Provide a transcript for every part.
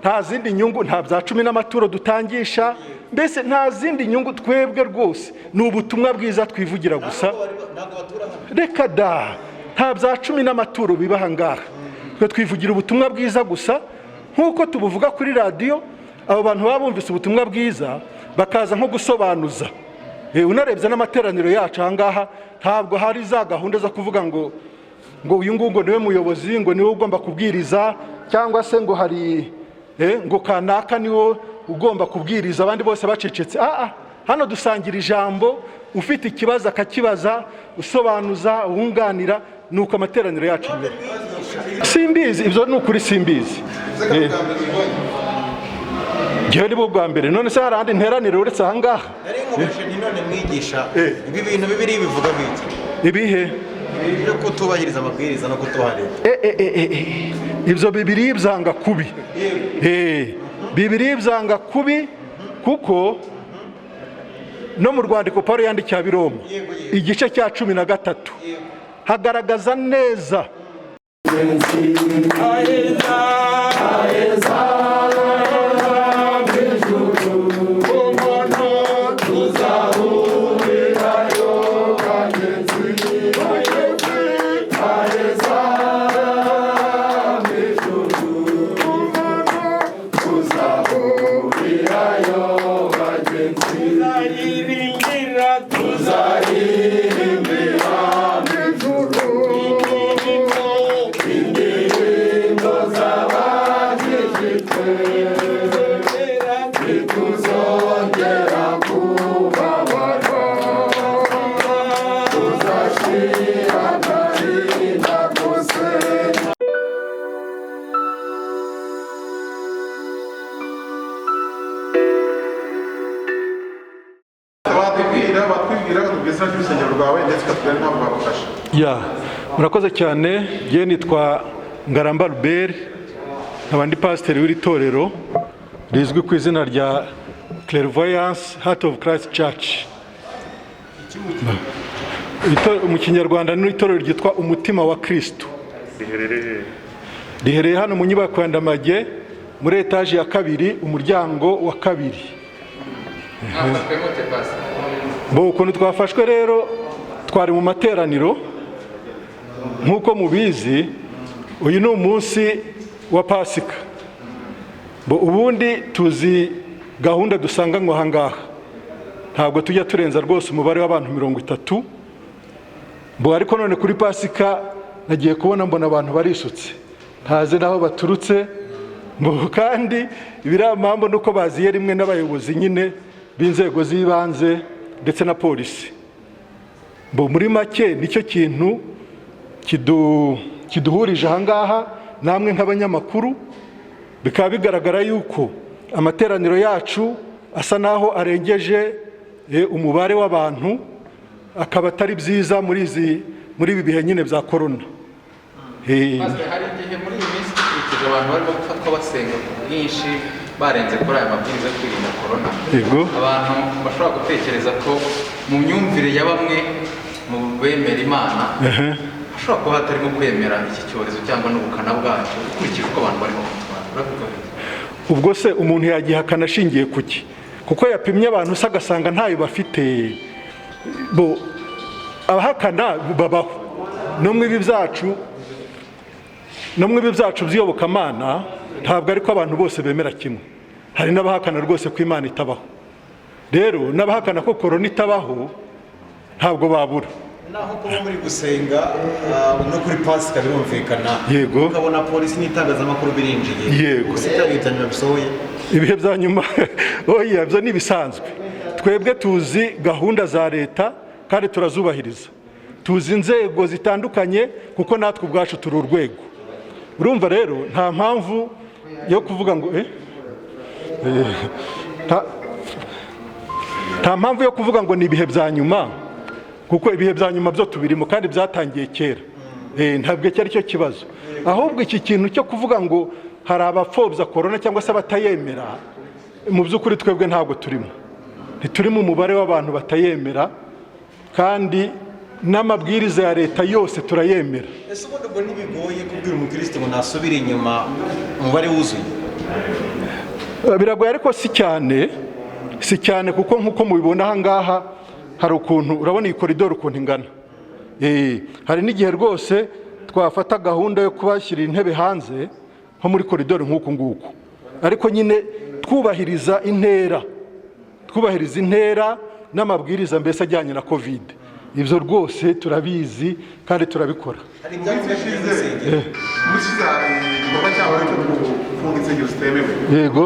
nta zindi nyungu, nta bya 10 n'amaturo dutangisha, mbese nta zindi nyungu. Twebwe rwose ni ubutumwa bwiza twivugira gusa. Reka da, nta bya 10 n'amaturo bibaha ngaha. Twe twivugira ubutumwa bwiza gusa, nkuko tubuvuga kuri radio. Abo bantu babumvise ubutumwa bwiza bakaza nko gusobanuza. Unarebye n'amateraniro yacu ahangaha, ntabwo hari za gahunda zo kuvuga ngo uyu ngo niwe muyobozi, ngo niwe ugomba kubwiriza, cyangwa se ngo hari ngo kanaka niwe ugomba kubwiriza abandi bose bacecetse. Hano dusangira ijambo, ufite ikibazo akakibaza, usobanuza, wunganira. Nuko amateraniro yacu mbere. Simbizi, ibyo ni ukuri simbizi. Gihe ni bwo bwa mbere. None se hari andi nteraniro uretse ahangaha? Nari nkubuje ni none mwigisha ibi bintu bibiri bivuga biki? Ibihe? Ibyo kutubahiriza amabwiriza no kutuharira. Ibyo bibiri byanga kubi. Bibiri byanga kubi kuko no mu rwandiko Paulo yandikiye Abiroma igice cya 13 hagaragaza neza murakoze cyane. Ngiye nitwa Ngaramba Albert, abandi pasiteri w'iri torero rizwi ku izina rya Clairvoyance Heart of Christ Church. Mu Kinyarwanda ni itorero ryitwa umutima wa Kristo. Riherereye hano mu nyubako ya Ndamage muri etaje ya 2 umuryango wa 2. Ukuntu twafashwe rero, twari mu materaniro nkuko mubizi. Uyu ni umunsi wa Pasika. Ubundi tuzi gahunda dusanga ngo hangaha ntabwo tujya turenza rwose umubare w'abantu 30. Ariko none kuri Pasika nagiye kubona mbona abantu barisutse, ntaze naho baturutse. Kandi ibiramambo nuko baziye rimwe n'abayobozi nyine b'inzego z'ibanze ndetse na polisi. Muri make nicyo kintu kiduhurije ahangaha namwe nk'abanyamakuru. Bikaba bigaragara yuko amateraniro yacu asa naho arengeje umubare w'abantu, akaba atari byiza muri ibi bihe nyine bya corona. Hari igihe muri iyi minsi dukurikije abantu barimo gufatwa basenga ku bwinshi barenze kuri aya mabwiriza yo kwirinda corona. Abantu bashobora gutekereza ko mu myumvire ya bamwe mu bemera Imana hashobora kuba hatarimo kwemera iki cyorezo cyangwa n'ubukana bwacyo ukurikije uko abantu barimo gutwara. Ubwo se umuntu yagihakana ashingiye kuki? Kuko yapimye abantu se agasanga ntayo bafite. Abahakana babaho no mu ibi byacu by'iyobokamana. Ntabwo ariko abantu bose bemera kimwe. Hari n'abahakana rwose ko Imana itabaho. Rero n'abahakana ko corona itabaho ntabwo babura. Naho kuba muri gusenga no kuri Pasika birumvikana. Yego. Ukabona polisi n'itangazamakuru birinjiye. Yego. Usitagitanya bisohoye. Ibihe bya nyuma oya byo nibisanzwe. Twebwe tuzi gahunda za leta kandi turazubahiriza. Tuzi inzego zitandukanye kuko natwe ubwacu turi urwego. Urumva rero nta mpamvu yo kuvuga ngo nta mpamvu yo kuvuga ngo ni ibihe bya nyuma, kuko ibihe bya nyuma byo tubirimo kandi byatangiye kera. Ntabwo cyari cyo kibazo. Ahubwo iki kintu cyo kuvuga ngo hari abapfobya corona cyangwa se batayemera, mu by'ukuri twebwe ntabwo turimo. Ntiturimo umubare w'abantu batayemera, kandi n'amabwiriza ya leta yose turayemera. Ese ubundi ubwo ntibigoye kubwira umukristo ngo nasubire inyuma umubare wuzuye? Biragoye ariko si cyane kuko nkuko mubibona aha ngaha hari ukuntu urabona iyi koridoro ukuntu ingana. Hari n'igihe rwose twafata gahunda yo kubashyira intebe hanze nko muri koridoro nk'uku nguku, ariko nyine twubahiriza intera n'amabwiriza mbese ajyanye na covid. Ibyo rwose turabizi kandi turabikora. hari ibyanditswe by'urusengero igikorwa cyabo cyo gufunga insengero zitemewe. Yego,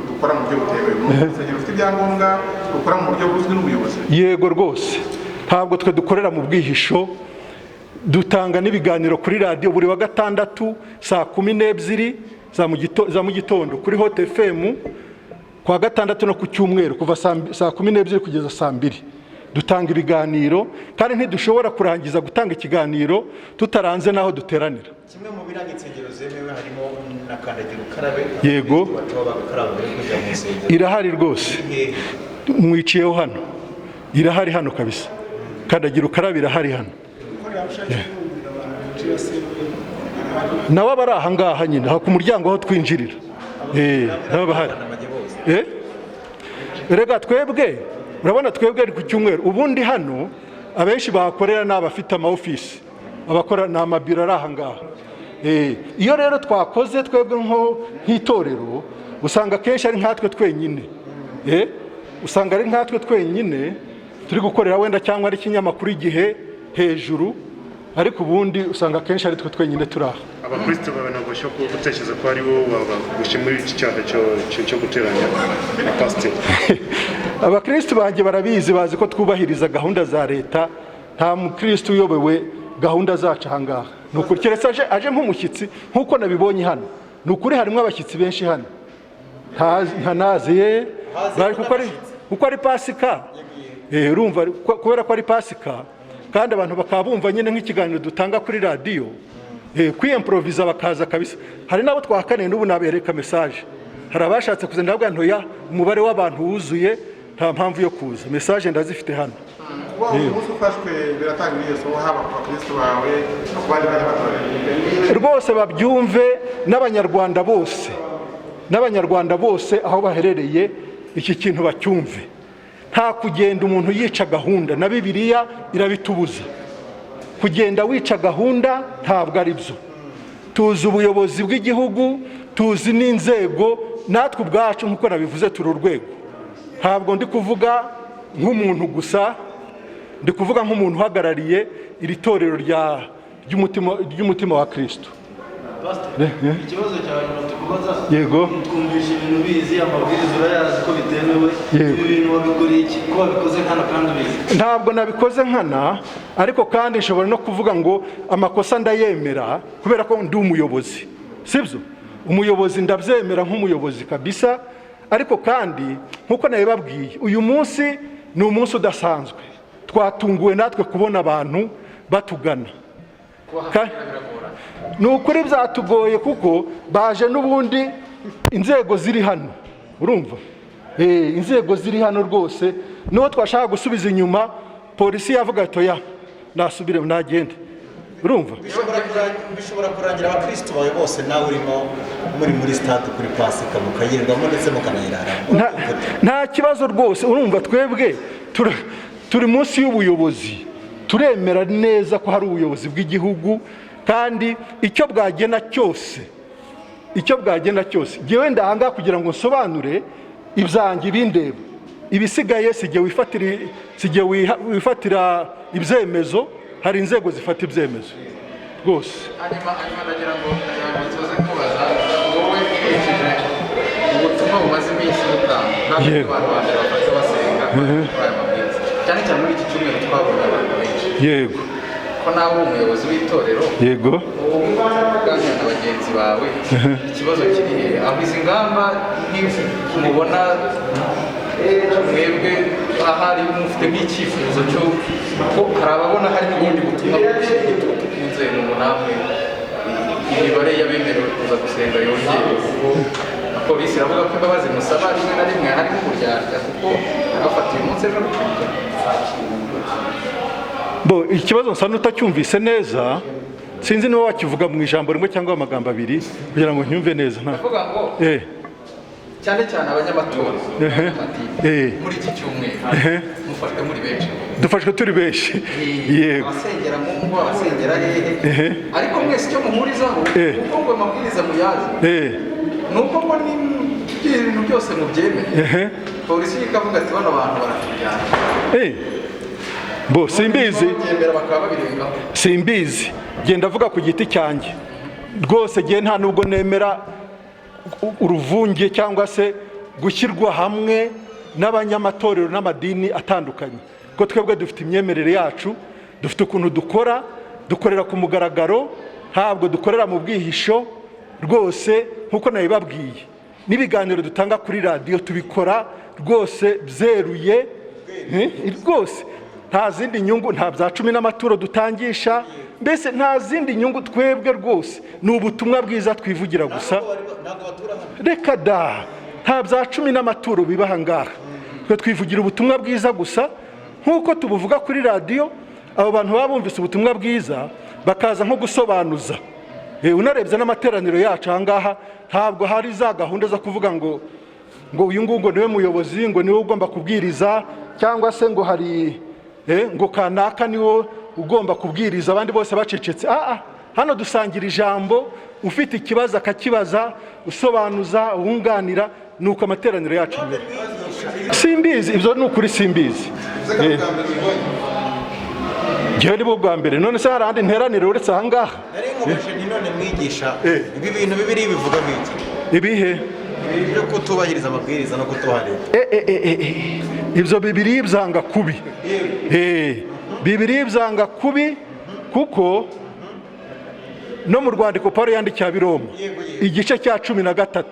dukora mu buryo butemewe. Insengero zifite ibyangombwa dukora mu buryo buzwi n'ubuyobozi. yego rwose, ntabwo twe dukorera mu bwihisho. Dutanga n'ibiganiro kuri radiyo buri wa gatandatu saa 12 za mu gitondo kuri Hot FM, kwa gatandatu no ku cyumweru kuva saa 12 kugeza saa 2. Dutanga ibiganiro kandi ntidushobora kurangiza gutanga ikiganiro tutaranze naho duteranira. Kimwe mu biranga insengero zemewe harimo na kandagira ukarabe. Yego, kujya mu nsengero irahari rwose. Mwiciyeho hano, irahari hano kabisa. Kandagira ukarabe irahari hano. Nawe abari aha ngaha nyine ku muryango aho twinjirira. Nawe bahari. Rega twebwe, urabona twebwe ari ku cyumweru. Ubundi hano abenshi bahakorera n'abafite ama office, abakora n'amabiro ari aha ngaha. Iyo rero twakoze twebwe nk'itorero, usanga kenshi ari nkatwe twenyine. Usanga ari nkatwe twenyine turi gukorera wenda cyangwa ari ikinyamakuru igihe hejuru, ariko ubundi usanga kenshi ari twe twenyine turaha. Abakristo babanagosha ko gutekereza ko ari bo babagushe muri iki cyaha cyo guteranya na pasiteri. Abakristo banjye barabizi, bazi ko twubahiriza gahunda za leta. Nta mukristo uyobewe gahunda zacu aha ngaha. Ni ukuri keretse aje nk'umushyitsi nk'uko nabibonye hano. Ni ukuri harimo abashyitsi benshi hano. Ntanaziye bari kuko ari pasika. Urumva kubera ko ari pasika kandi abantu bakaba bumva nyine nk'ikiganiro dutanga kuri radiyo, kwiyemporoviza bakaza kabisa. Hari nabo twahakaniye n'ubu nabereka message. Hari abashatse kuza ndabwa ntoya umubare w'abantu wuzuye nta mpamvu yo kuza. Message ndazifite hano. Umunsi ufashwe biratanga ibiyeso haba ku bakristo bawe no ku bandi banyamadini. Rwose babyumve n'abanyarwanda bose aho baherereye iki kintu bacyumve. Nta kugenda umuntu yica gahunda, na Bibiliya irabitubuza. Kugenda wica gahunda ntabwo ari byo. Tuzi ubuyobozi bw'igihugu, tuzi n'inzego, natwe ubwacu nk'uko nabivuze turi urwego. Ntabwo ndi kuvuga nk'umuntu gusa, ndi kuvuga nk'umuntu uhagarariye iri torero ry'umutima wa Kristo. Ikibazo cyawe tukubaza. Yego. Twumvisha ibintu bizi, amabwiriza urayazi ko bitemewe. Ibi bintu wabikora iki? Ko wabikoze nkana kandi ubizi? Ntabwo nabikoze nkana, ariko kandi nshobora no kuvuga ngo amakosa ndayemera kubera ko ndi umuyobozi. Sibyo? Umuyobozi ndabyemera nk'umuyobozi kabisa, ariko kandi nkuko nabibabwiye, uyu munsi ni umunsi udasanzwe. Twatunguwe natwe kubona abantu batugana. Ni ukuri byatugoye kuko baje n'ubundi inzego ziri hano. Urumva? Inzego ziri hano rwose. Niho twashaka gusubiza inyuma, polisi yavuga atoya nasubire nagende. Urumva? Bishobora kurangira abakristo bawe bose nawe urimo muri stade kuri pasika mukayirirwamo ndetse mukanayiraramo. Nta kibazo rwose. Urumva twebwe turi munsi y'ubuyobozi. Turemera neza ko hari ubuyobozi bw'igihugu kandi icyo bwagena cyose ngewe ndahanga kugira ngo nsobanure ibyanjye bindeba. Ibisigaye sijye wifatira ibyemezo, hari inzego zifata ibyemezo rwose. Hanyuma ndagira ngo tuze kubaza wowe ukurikije ubutumwa bumaze iminsi butanga ntabwo abantu bambere bafata basenga kuri aya mabwiriza, cyane cyane muri iki cyumweru twabonye abantu benshi. Yego. Ko nawe umuyobozi w'itorero. Yego. Uganira na bagenzi bawe, ikibazo kiri he? Aho izi ngamba mubona mwebwe ahari mufite nk'icyifuzo cyo ko hari ababona hari n'ubundi butumwa bwo gushyira igitutu ku nzego ngo namwe imibare y'abemerewe kuza gusenga yongere, kuko na polisi iravuga ko imbabazi musaba rimwe na rimwe harimo uburyarya kuko bafatiye umunsi ejo gutwika. Ikibazo nsa n'utacyumvise neza, sinzi niba wakivuga mu ijambo rimwe cyangwa amagambo abiri kugira ngo ncyumve neza. Ndavuga ngo cyane cyane abanyamatora muri iki cyumweru mufashwe muri benshi, dufashwe turi benshi, yego, abasengera mu ngo, abasengera hehe, ariko mwese icyo muhurizaho kuko ngo mabwiriza muyazi nuko ngo ni ibintu byose mubyemeye. Polisi ikavuga ati bano bantu baratujyana, bo simbizi, bakaba babirengaho, simbizi, genda avuga ku giti cyanjye rwose, gihe nta nubwo nemera uruvunge cyangwa se gushyirwa hamwe n'abanyamatorero n'amadini atandukanye, ko twebwe dufite imyemerere yacu, dufite ukuntu dukorera ku mugaragaro, ntabwo dukorera mu bwihisho rwose. Nkuko nabibabwiye, n'ibiganiro dutanga kuri radiyo tubikora rwose byeruye rwose, nta zindi nyungu, nta bya cumi n'amaturo dutangisha, mbese nta zindi nyungu, twebwe rwose ni ubutumwa bwiza twivugira gusa. Reka da, nta bya cumi n'amaturo biba aha ngaha, twe twivugira ubutumwa bwiza gusa nk'uko tubuvuga kuri radiyo. Abo bantu baba bumvise ubutumwa bwiza bakaza nko gusobanuza, unarebye n'amateraniro yacu aha ngaha ntabwo hari za gahunda zo kuvuga ngo uyu nguyu ngo niwe muyobozi, ngo niwe ugomba kubwiriza, cyangwa se ngo hari ngo kanaka niwe ugomba kubwiriza abandi bose bacecetse. Hano dusangira ijambo, ufite ikibazo akakibaza, usobanuza, wunganira, nuko amateraniro yacu mbere. Simbizi, ibyo ni ukuri simbizi. Gihe ni bwo bwa mbere, none se hari ahandi nteraniro uretse aha ngaha? Nari nkomeje nti none mwigisha, ibi bintu bibiri bivuga biki? Ibihe? Byo kutubahiriza amabwiriza no kutuha leta. Ibyo bibiri byanga kubi. Bibiri byanga kubi, kuko no mu rwandiko Pawulo yandikiye Abiroma igice cya 13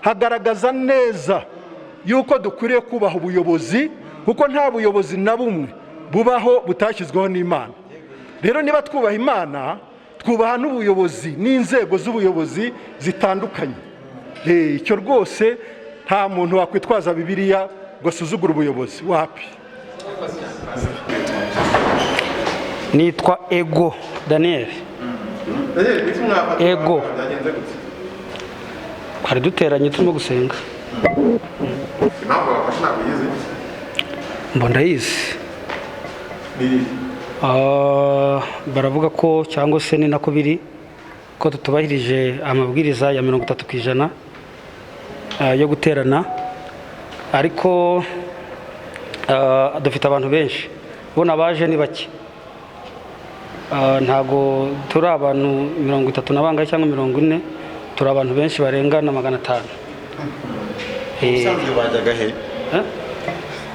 hagaragaza neza yuko dukwiriye kubaha ubuyobozi, kuko nta buyobozi na bumwe bubaho butashyizweho n'Imana. Rero niba twubaha Imana, twubaha n'ubuyobozi n'inzego z'ubuyobozi zitandukanye. Icyo rwose nta muntu wakwitwaza Bibiliya ngo asuzugure ubuyobozi, wapi. Nitwa Ego Daniel. Ego. Hari duteranye turimo gusenga. Impamvu wafashe ntabwo uyizi? Ndayizi. Baravuga ko cyangwa se ni nako biri ko tutubahirije amabwiriza ya 30% yo guterana, ariko dufite abantu benshi, bona baje ni bake, ntago turi abantu 30 na bangahe cyangwa 40, turi abantu benshi barenga na 500. Usanzwe bajyaga he?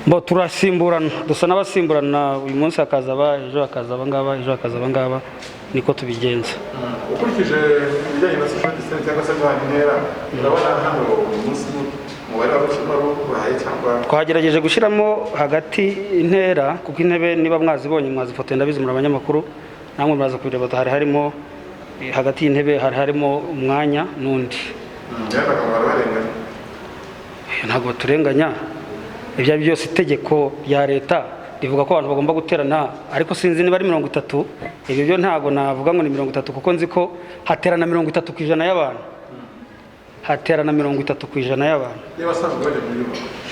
Bo turasimburana, dusa n'abasimburana, uyu munsi hakaza aba, ejo hakaza abangaba, ejo hakaza abangaba, niko tubigenza. Ukurikije ibijyanye na social distance cyangwa se guhana intera, urabona hano uyu munsi umubare w'abashyiramo bahaye cyangwa? Twagerageje gushyiramo hagati intera, kuko intebe niba mwazibonye mwazifotoye ndabizi muri abanyamakuru, namwe muraza kubireba, hari harimo hagati y'intebe hari harimo umwanya n'undi. Ntabwo baturenganya, ibyo ari byose itegeko rya leta rivuga ko abantu bagomba guterana, ariko sinzi niba ari 30. Ibyo byo ntabwo navuga ngo ni 30, kuko nzi ko haterana 30% y'abantu, haterana 30% y'abantu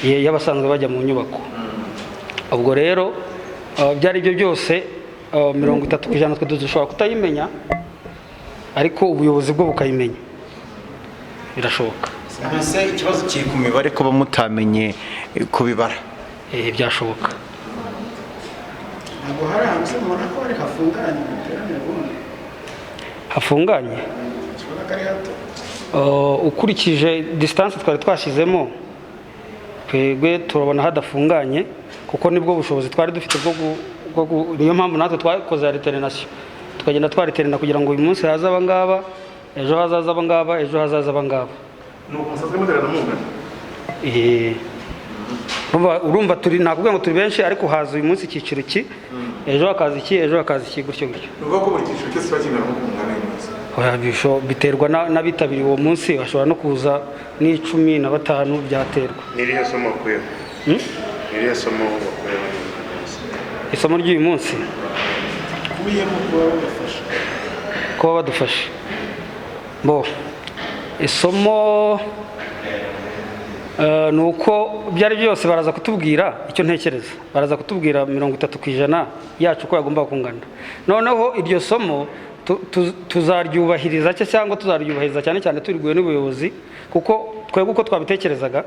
y'abasanzwe bajya mu nyubako. Ubwo rero byari byo byose 30% twe dushobora kutayimenya, ariko ubuyobozi bwo bukayimenya, birashoboka. Ese ikibazo kiri ku mibare ko bamutamenye kubibara? Byashoboka. Ntabwo hari ahantu se mubona ko ari hafunganye guteranira ubundi? Hafunganye? Kibona ko ari hato. Ukurikije distance twari twashyizemo, twebwe turabona hadafunganye, kuko nibwo bushobozi twari dufite bwo niyo mpamvu natwe twakoze alternation, tukagenda twariterana kugira ngo uyu munsi haza abangaba, ejo hazaza abangaba, ejo hazaza abangaba. Urumva turi nakubwira ngo turi benshi, ariko haza uyu munsi icyiciro ki, ejo hakaza iki, ejo hakaza iki, gutyo gutyo. Uvuga ko buri cyiciro cyose bakingana mu kungana munsi? Biterwa n'abitabiriye uwo munsi, bashobora no kuza n'15 byaterwa. Nirihe somo kuye? Nirihe somo kuye? Isomo ry'uyu munsi Kuyemo kuba badufasha. Bo isomo ni uko byari byose baraza kutubwira icyo ntekereza, baraza kutubwira 30% yacu ko yagomba kungana. Noneho iryo somo tuzaryubahiriza cyangwa tuzaryubahiriza cyane cyane turiguye n'ubuyobozi, kuko twebwe uko twabitekerezaga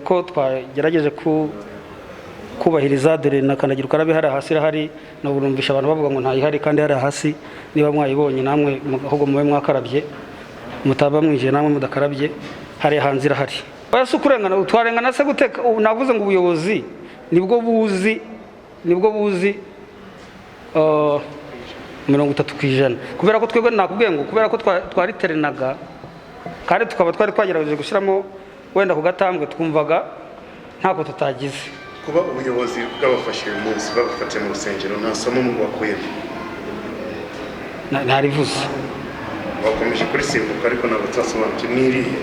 ko twagerageje kubahiriza dore na kandagira ukarabe hari hasi irahari, no burumvisha abantu bavuga ngo ntayihari kandi hari hasi, niba mwayibonye namwe ahubwo mube mwakarabye, mutaba mwinjiye namwe mudakarabye, hari hanze irahari. Basi kurengana twarengana se guteka, navuze ngo ubuyobozi nibwo buzi 30%, kubera ko twebwe nakubwiye ngo kubera ko twariterenaga kandi tukaba twagerageje gushyiramo wenda ku gatambwe twumvaga ntako tutagize. Kuba ubuyobozi bw'abafashe uyu munsi babafatiye mu rusengero nta somo bakuyemo? Ntarivuze. Bakomeje kuri simbuka ariko ntabwo twasobanukiwe n'irihe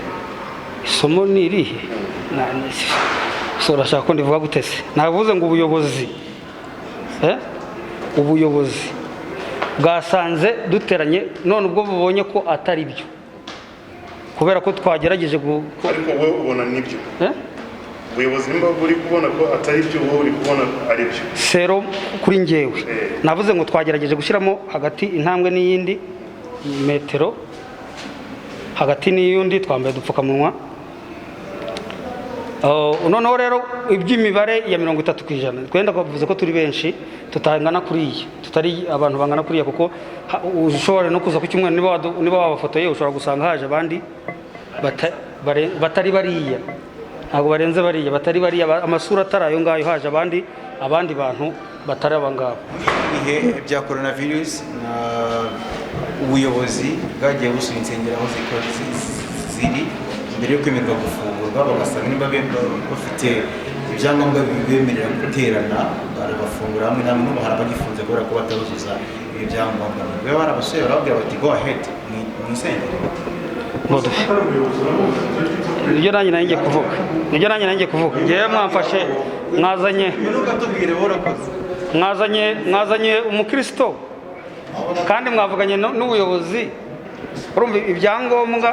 isomo ni irihe. Urashaka ko ndivuga gute se? Navuze ngo ubuyobozi bwasanze duteranye, none ubwo bubonye ko atari byo, kubera ko twagerageje ariko wowe ubona nibyo? Ubuyobozi nimba buri kubona ko atari byo, wowe uri kubona ari byo? Sero kuri njyewe navuze ngo twagerageje gushyiramo hagati intambwe n'iyindi metero, hagati n'iyundi twambaye udupfukamunwa. Noneho rero iby'imibare ya 30%, twenda kuvuze ko turi benshi tutangana kuriya, tutari abantu bangana kuriya, kuko ushobora no kuza ku cyumweru niba wabafotoye ushobora gusanga haje abandi batari bariya, ntabwo barenze bariya, batari bariya, amasura atari ayo ngayo, haje abandi bantu batari abangabo. Ibihe bya coronavirus ubuyobozi bwagiye busura insengero aho ziri mbere yo kwemererwa gufungurwa, bagasanga niba bafite ibyangombwa bibemerera guterana barabafungura hamwe na hamwe, hari abagifunze kubera ko bataruzuza ibi byangombwa. Biba barabasuye barababwira bati go ahead mu isengero. Nibyo nanjye ngiye kuvuga, ngewe mwamfashe mwazanye umukristo kandi mwavuganye n'ubuyobozi, urumva ibyangombwa